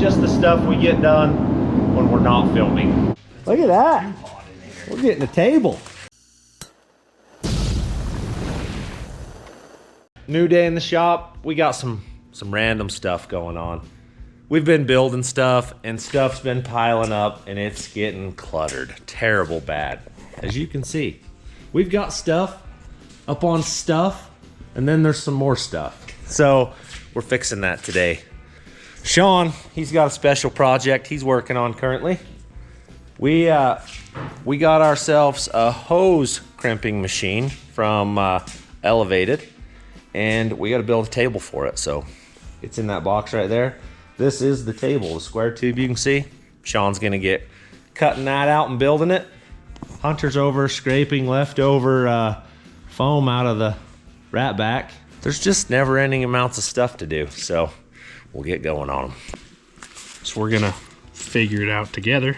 just the stuff we get done when we're not filming. Look at that. We're getting a table. New day in the shop. We got some random stuff going on. We've been building stuff and stuff's been piling up and it's getting cluttered. Terrible bad. As you can see, we've got stuff up on stuff and then there's some more stuff. So we're fixing that today. Sean, he's got a special project he's working on currently. We got ourselves a hose crimping machine from Elevated, and we got to build a table for it. So it's in that box right there. This is the table, the square tube you can see. Sean's gonna get cutting that out and building it. Hunter's over scraping leftover foam out of the rat back. There's just never ending amounts of stuff to do, so we'll get going on them. So we're gonna figure it out together.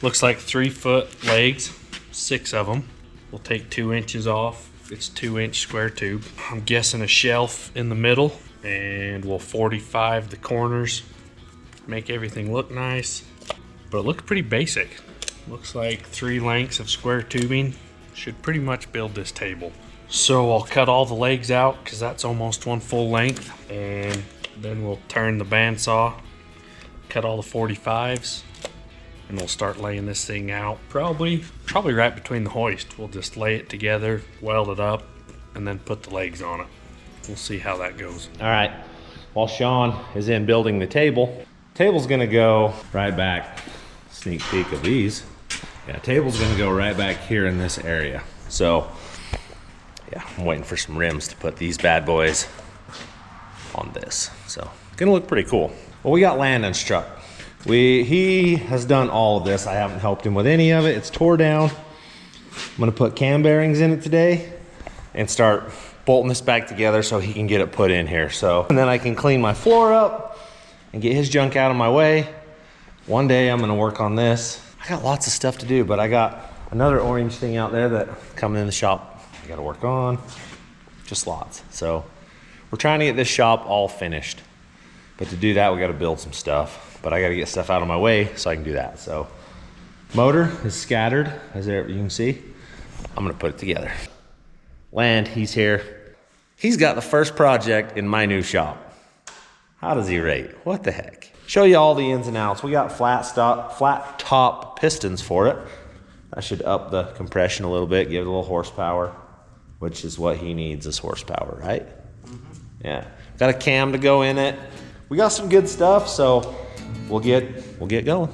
Looks like 3-foot legs, 6 of them. We'll take 2 inches off. It's 2-inch square tube. I'm guessing a shelf in the middle, and we'll 45 the corners, make everything look nice. But it looks pretty basic. Looks like 3 lengths of square tubing should pretty much build this table. So I'll cut all the legs out because that's almost 1 full length, and then we'll turn the bandsaw, cut all the 45s, and we'll start laying this thing out. Probably right between the hoist. We'll just lay it together, weld it up, and then put the legs on it. We'll see how that goes. All right, while Sean is in building the table, table's gonna go right back. Sneak peek of these. Yeah, table's gonna go right back here in this area. So yeah, I'm waiting for some rims to put these bad boys on this. So gonna look pretty cool. Well, we got Landon's truck. He has done all of this. I haven't helped him with any of it. It's tore down. I'm gonna put cam bearings in it today and start bolting this back together so he can get it put in here. So, and then I can clean my floor up and get his junk out of my way. One day I'm gonna work on this. I got lots of stuff to do, but I got another orange thing out there that coming in the shop I gotta work on. Just lots. So we're trying to get this shop all finished. But to do that, we gotta build some stuff. But I gotta get stuff out of my way so I can do that. So motor is scattered, as you can see. I'm gonna put it together. Land, he's here. He's got the first project in my new shop. How does he rate? What the heck? Show you all the ins and outs. We got flat top pistons for it. That should up the compression a little bit, give it a little horsepower, which is what he needs, is horsepower, right? Mm-hmm. Yeah. Got a cam to go in it. We got some good stuff, so we'll get going.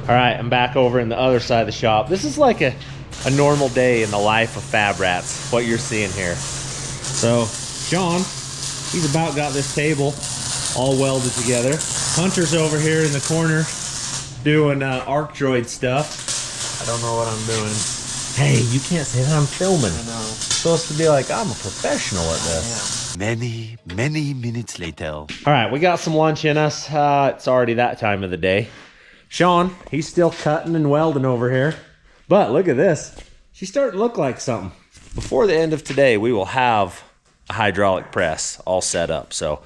All right, I'm back over in the other side of the shop. This is like a normal day in the life of Fab Rats, what you're seeing here. So, Sean, he's about got this table all welded together. Hunter's over here in the corner doing Arc Droid stuff. I don't know what I'm doing. Hey, you can't say that, I'm filming. I know. It's supposed to be like, I'm a professional at this. Many minutes later. All right, we got some lunch in us. It's already that time of the day. Sean, he's still cutting and welding over here. But look at this. She's starting to look like something. Before the end of today, we will have a hydraulic press all set up. So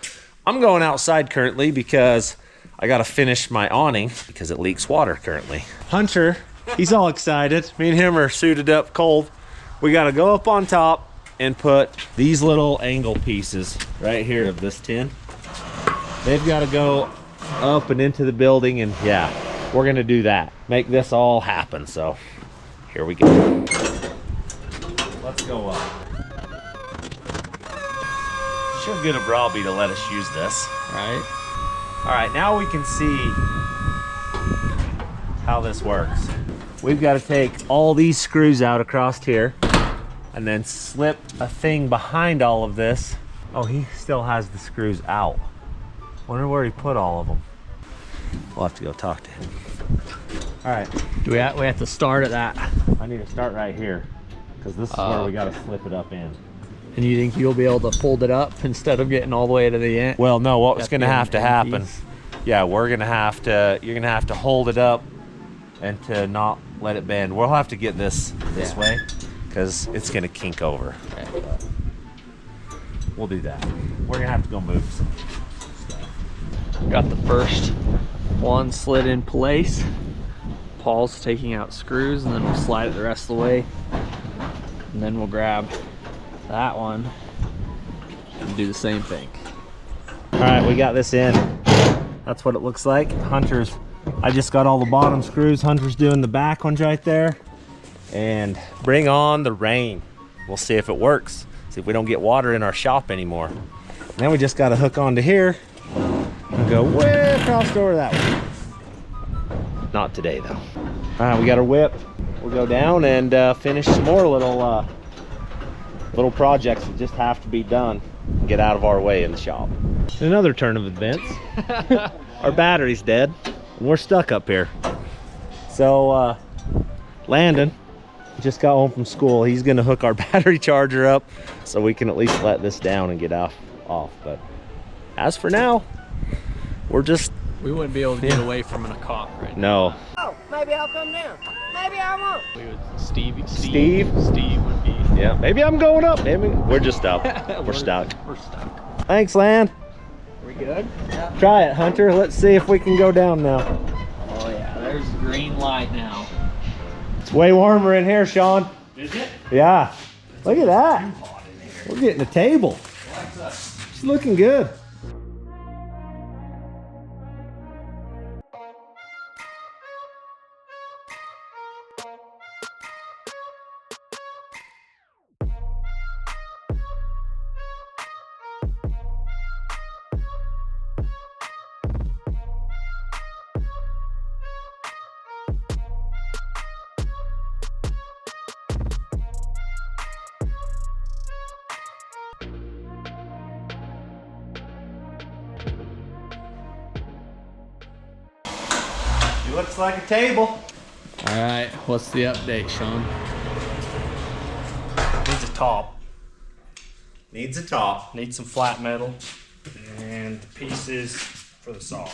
I'm going outside currently because I got to finish my awning because it leaks water currently. Hunter, he's all excited. Me and him are suited up cold. We got to go up on top and put these little angle pieces right here of this tin. They've got to go up and into the building, and yeah, we're gonna do that. Make this all happen, so here we go. Let's go up. Sure good of Robbie to let us use this. Right? All right, now we can see how this works. We've got to take all these screws out across here and then slip a thing behind all of this. Oh, he still has the screws out. Wonder where he put all of them. We'll have to go talk to him. All right. We have to start at that. I need to start right here because this is where we got to slip it up in. And you think you'll be able to fold it up instead of getting all the way to the end? Well, no, what's going to have to end happen, piece. yeah, you're going to have to hold it up and to not let it bend. We'll have to get this way because it's going to kink over. Okay. We'll do that. We're going to have to go move some stuff. Got the first one slid in place. Paul's taking out screws, and then we'll slide it the rest of the way. And then we'll grab that one and do the same thing. All right, we got this in. That's what it looks like. Hunter's, I just got all the bottom screws. Hunter's doing the back ones right there. And bring on the rain. We'll see if it works. See if we don't get water in our shop anymore. And then we just got to hook onto here and go way across over that way. Not today though. All right, we got our whip. We'll go down and finish some more little projects that just have to be done. Get out of our way in the shop. Another turn of events. Our battery's dead and we're stuck up here. So Landon just got home from school. He's gonna hook our battery charger up so we can at least let this down and get off. But as for now, we're just, We wouldn't be able to get away from a cop right now. no. Oh, maybe I'll come down. Maybe I won't. We would, Steve would be. Yeah, maybe I'm going up. Maybe we're just stuck. We're stuck. We're stuck. Thanks, Land. Are we good? Yeah. Try it, Hunter. Let's see if we can go down now. Oh yeah, there's the green light now. It's way warmer in here, Sean. Is it? Yeah. Look at that. We're getting a table. It's looking good. It looks like a table. All right, what's the update, Sean? Needs a top. Needs a top. Needs some flat metal and pieces for the saw.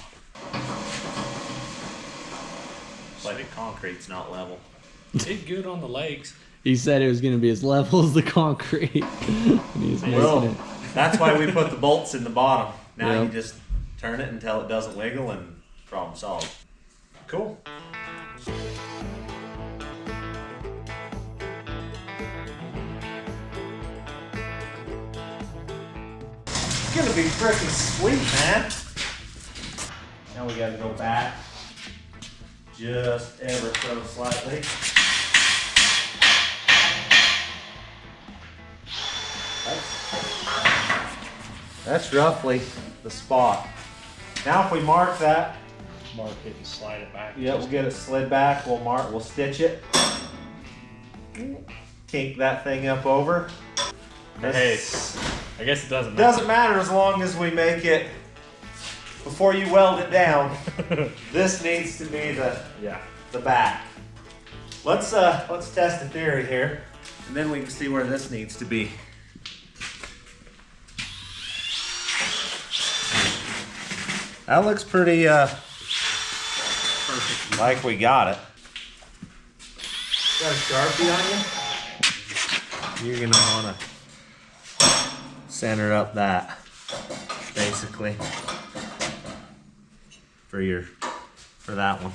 But the concrete's not level. Did good on the legs. He said it was going to be as level as the concrete. And he's making Well, it. that's why we put the bolts in the bottom. Now Yep. you just turn it until it doesn't wiggle and problem solved. Cool. It's gonna be freaking sweet, man. Now we gotta go back just ever so slightly. That's roughly the spot. Now if we mark that, Mark it and slide it back. yeah, we'll get it slid back, we'll stitch it. Kink that thing up over. Hey, I guess it doesn't matter. Doesn't matter as long as we make it, before you weld it down, this needs to be Yeah. the back. Let's test a theory here, and then we can see where this needs to be. That looks pretty, perfect. Like we got it. Got a Sharpie on you? You're gonna wanna center up that, basically, for that one.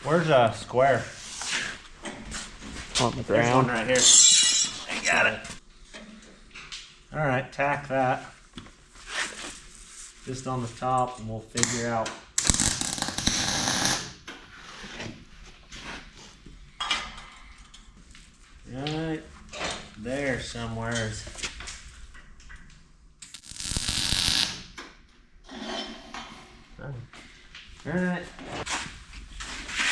Where's square? On the There's one ground. right here. I got it. All right, tack that just on the top and we'll figure out. Right there somewhere. All right,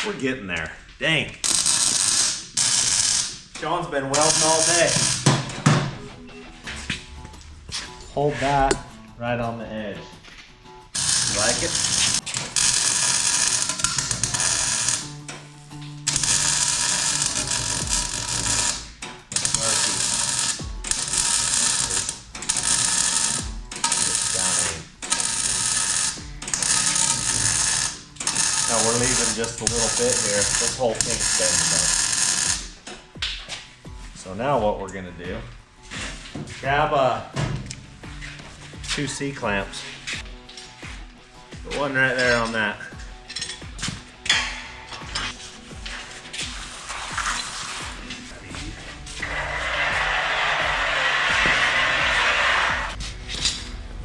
we're getting there. Dang. Sean's been welding all day. Hold that right on the edge. You like it? Now we're leaving just a little bit here. This whole thing's bent though. So now what we're gonna do, grab 2 C-clamps. Put one right there on that.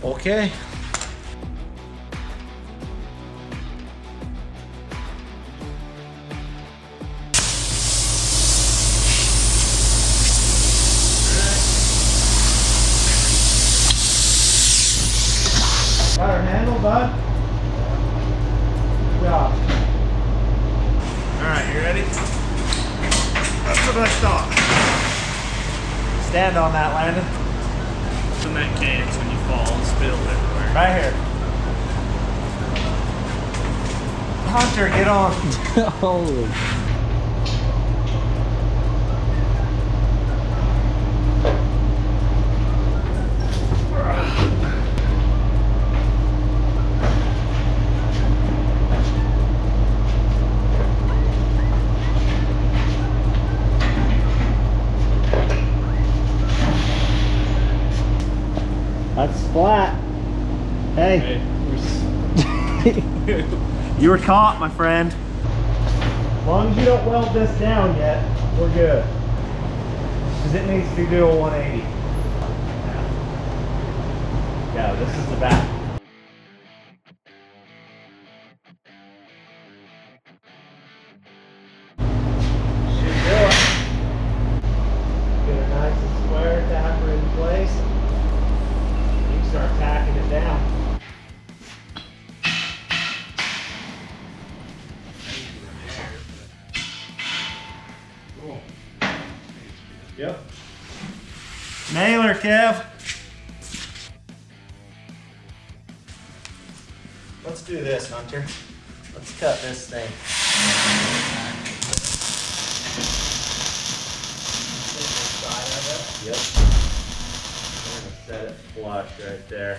Okay. Got her handle, bud? Good job. Alright, you ready? That's what I thought. Stand on that, Landon. And that cans when you fall and spill everywhere. Right here. Hunter, get on. Holy. That's flat. Hey. You were caught, my friend. As long as you don't weld this down yet, we're good. Because it needs to do a 180. Yeah, this is the back. Should do it. Get it nice and square, tap her in place. Start tacking it down. Cool. Yep. Nailer, Kev. Let's do this, Hunter. Let's cut this thing. Yep. Set it flush right there.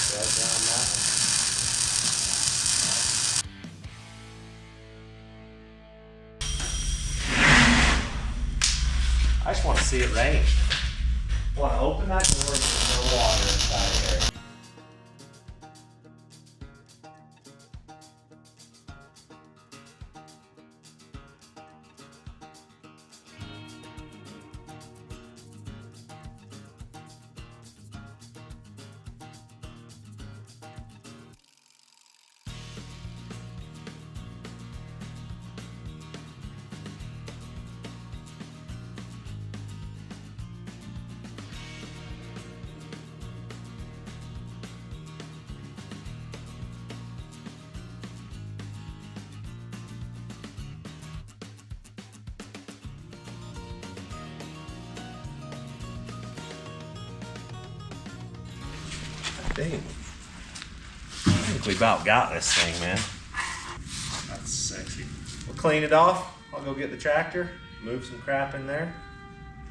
Right down that one. I just want to see it rain. Want to open that door and there's no water inside here. Dang. I think we about got this thing, man. That's sexy. We'll clean it off. I'll go get the tractor, move some crap in there.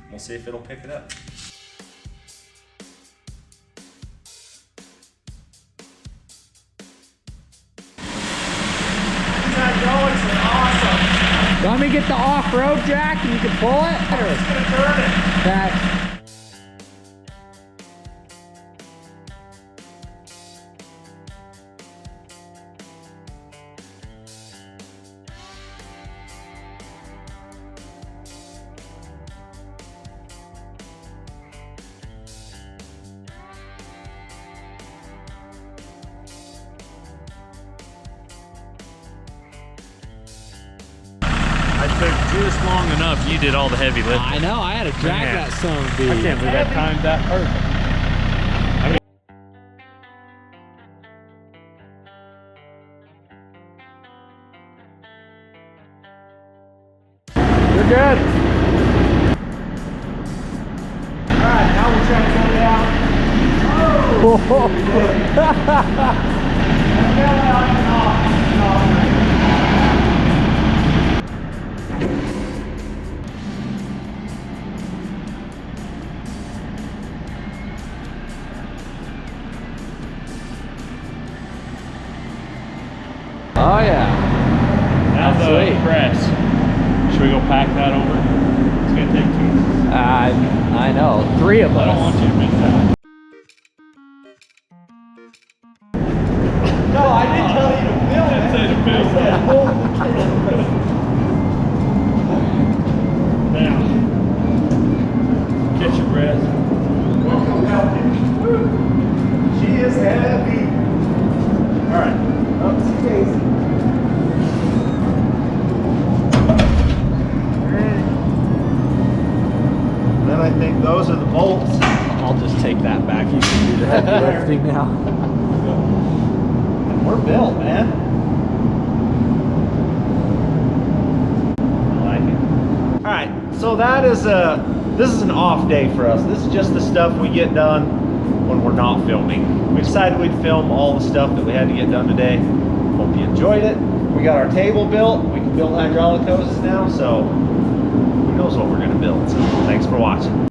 We'll see if it'll pick it up. Awesome. Want me to get the off-road jack and you can pull it? It's gonna turn it. That. I took just long enough. You did all the heavy lifting. I know, I had to drag Man. that son of a dude. I can't believe that timed that perfect. You're good. All right, now we're trying to go down. Oh yeah. Now the Sweet. press. Should we go pack that over? It's gonna take 2. I know, 3 of I don't want us. you to miss that. No, I didn't tell you to film it. Now, catch your breath. She is heavy. All right, upsy daisy. Then I think those are the bolts. I'll just take that back. You can do the heavy lifting now. We're built, man. I like it. All right, so this is an off day for us. This is just the stuff we get done when we're not filming. We decided we'd film all the stuff that we had to get done today. Hope you enjoyed it. We got our table built. We can build hydraulic hoses now, so who knows what we're gonna build. So thanks for watching.